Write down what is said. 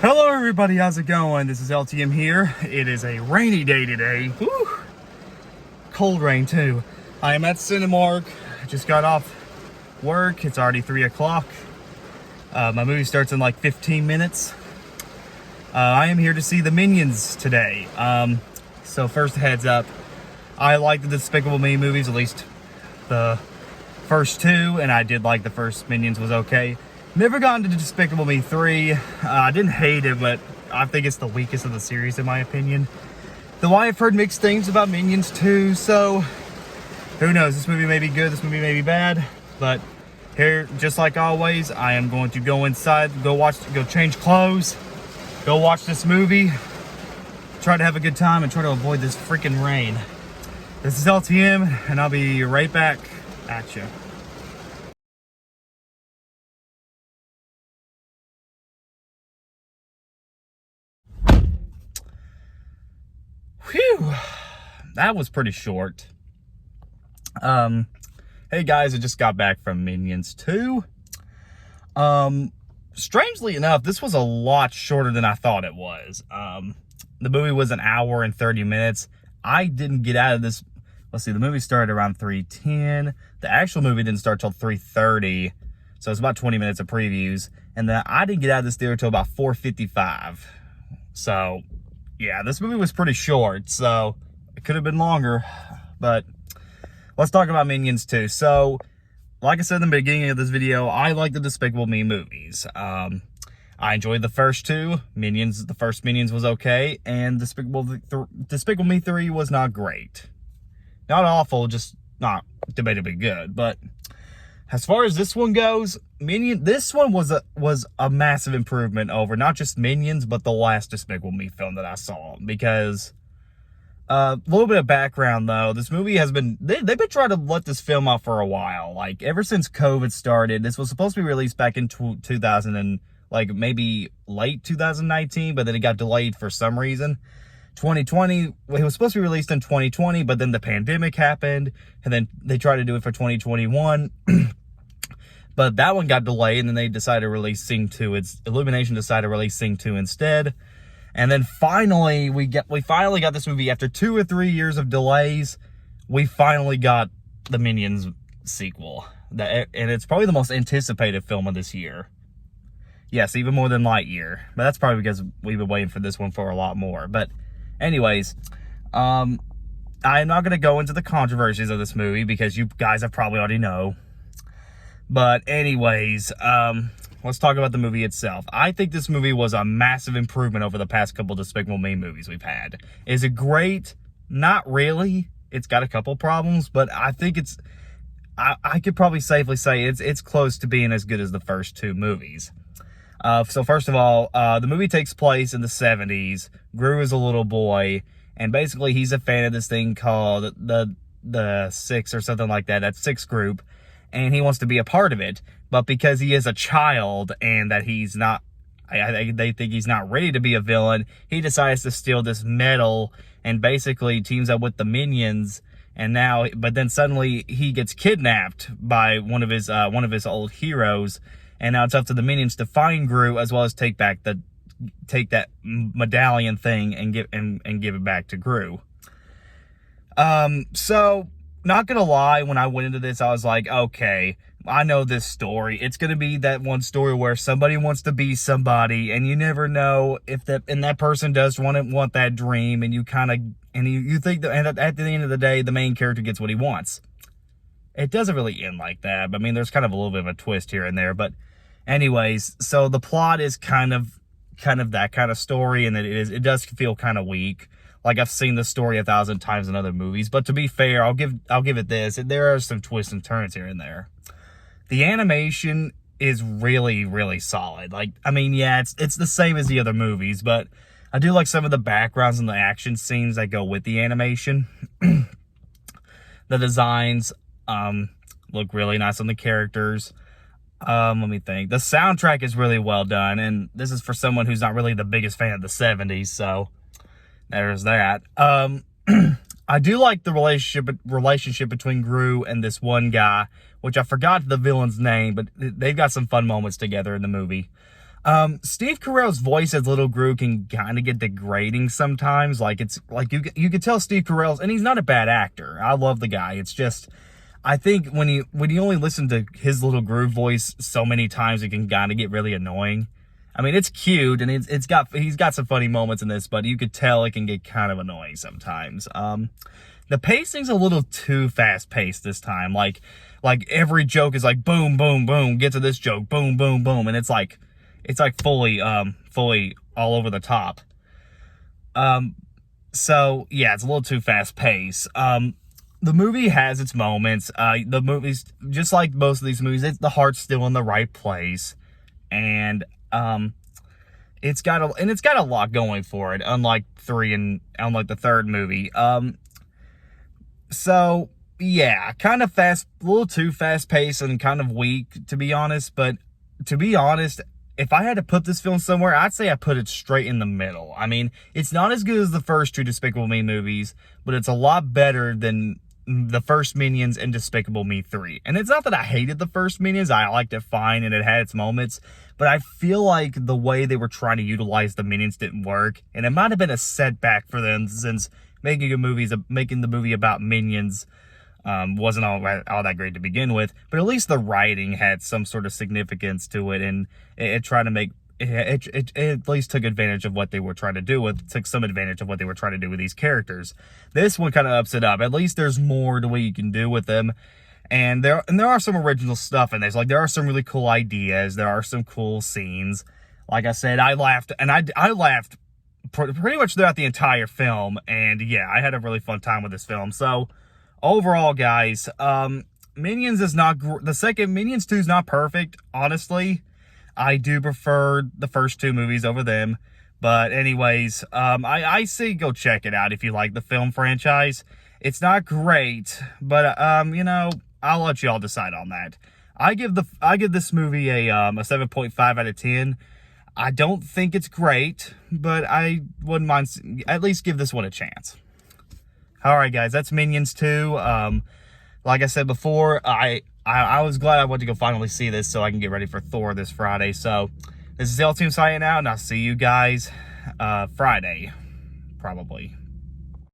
Hello everybody, how's it going? This is LTM here. It is a rainy day today. Woo! Cold rain too. I am at Cinemark. I just got off work. It's already 3 o'clock. My movie starts in like 15 minutes. I am here to see the Minions today. So first heads up, I like the Despicable Me movies, at least the first two, and I did like the first Minions was okay. Never gotten to Despicable Me 3. I didn't hate it, but I think it's the weakest of the series in my opinion. Though I have heard mixed things about Minions 2, so who knows? This movie may be good, this movie may be bad, but here, just like always, I am going to go inside, go change clothes, go watch this movie, try to have a good time, and try to avoid this freaking rain. This is LTM, and I'll be right back at you. Whew, that was pretty short. Hey guys, I just got back from Minions 2. Strangely enough, this was a lot shorter than I thought it was. The movie was an hour and 30 minutes. I didn't get out of this. Let's see, the movie started around 3:10. The actual movie didn't start till 3:30. So it's about 20 minutes of previews. And then I didn't get out of this theater till about 4:55. So yeah, this movie was pretty short. So it could have been longer, but let's talk about Minions 2. So, like I said in the beginning of this video, I like the Despicable Me movies. I enjoyed the first two. The first Minions was okay, and Despicable Me 3 was not great. Not awful, just not debatably good. But as far as this one goes, this one was a massive improvement over not just Minions, but the last Despicable Me film that I saw. Because a little bit of background though, this movie has been, they've been trying to let this film out for a while. Like ever since COVID started. This was supposed to be released back in 2000 and like maybe late 2019, but then it got delayed for some reason. 2020, it was supposed to be released in 2020, but then the pandemic happened, and then they tried to do it for 2021. But that one got delayed, and then they decided to release Sing 2. Illumination decided to release Sing 2 instead. And then finally, we finally got this movie after 2 or 3 years of delays. We finally got the Minions sequel. And it's probably the most anticipated film of this year. Yes, even more than Lightyear. But that's probably because we've been waiting for this one for a lot more. But anyways, I'm not going to go into the controversies of this movie because you guys have probably already know. But anyways, let's talk about the movie itself. I think this movie was a massive improvement over the past couple Despicable Me movies we've had. Is it great? Not really. It's got a couple problems, but I think I could probably safely say it's close to being as good as the first two movies. So first of all, the movie takes place in the 70s. Gru is a little boy, and basically he's a fan of this thing called the Six or something like that. That Six group. And he wants to be a part of it, but because he is a child and that he's not, they think he's not ready to be a villain, he decides to steal this medal and basically teams up with the Minions. And now, but then suddenly he gets kidnapped by one of his old heroes, and now it's up to the Minions to find Gru as well as take that medallion thing and give it back to Gru. So. Not gonna lie, when I went into this, I was like, okay, I know this story. It's gonna be that one story where somebody wants to be somebody, and you never know if that person does want that dream, and you think that at the end of the day, the main character gets what he wants. It doesn't really end like that. But I mean, there's kind of a little bit of a twist here and there. But anyways, so the plot is kind of that kind of story, and it does feel kind of weak. Like I've seen this story 1,000 times in other movies, but to be fair, I'll give it this. There are some twists and turns here and there. The animation is really, really solid. Like, I mean, yeah, it's the same as the other movies, but I do like some of the backgrounds and the action scenes that go with the animation. The designs look really nice on the characters. Let me think. The soundtrack is really well done, and this is for someone who's not really the biggest fan of the 70s, so there's that. I do like the relationship between Gru and this one guy, which I forgot the villain's name, but they've got some fun moments together in the movie. Steve Carell's voice as Little Gru can kind of get degrading sometimes. Like, it's like you could tell Steve Carell's, and he's not a bad actor. I love the guy. It's just, I think when you only listen to his Little Gru voice so many times, it can kind of get really annoying. I mean, it's cute, and he's got some funny moments in this, but you could tell it can get kind of annoying sometimes. The pacing's a little too fast paced this time. Like every joke is like boom, boom, boom, get to this joke, boom, boom, boom, and it's like fully all over the top. So yeah, it's a little too fast paced. The movie has its moments. The movie's just like most of these movies, the heart's still in the right place, and it's got a lot going for it, unlike the third movie. So yeah, kind of a little too fast paced and kind of weak, to be honest. But to be honest, if I had to put this film somewhere, I'd say I put it straight in the middle. I mean, it's not as good as the first two Despicable Me movies, but it's a lot better than the first Minions and Despicable Me 3. And it's not that I hated the first Minions. I liked it fine and it had its moments, but I feel like the way they were trying to utilize the Minions didn't work, and it might have been a setback for them, since making the movie about Minions wasn't all that great to begin with. But at least the writing had some sort of significance to it, and it tried to make it at least took advantage of what they were trying to do took some advantage of what they were trying to do with these characters. This one kind of ups it up. At least there's more to what you can do with them. And there are some original stuff in this. Like, there are some really cool ideas. There are some cool scenes. Like I said, I laughed, and I laughed pretty much throughout the entire film. And yeah, I had a really fun time with this film. So overall, guys, Minions is not, the second Minions 2 is not perfect, honestly. I do prefer the first two movies over them. But anyways, I say go check it out if you like the film franchise. It's not great, but you know, I'll let y'all decide on that. I give this movie a 7.5 out of 10. I don't think it's great, but I wouldn't mind at least give this one a chance. All right, guys, that's Minions 2. Like I said before, I was glad I went to go finally see this so I can get ready for Thor this Friday. So this is LTeam signing out, and I'll see you guys Friday, probably.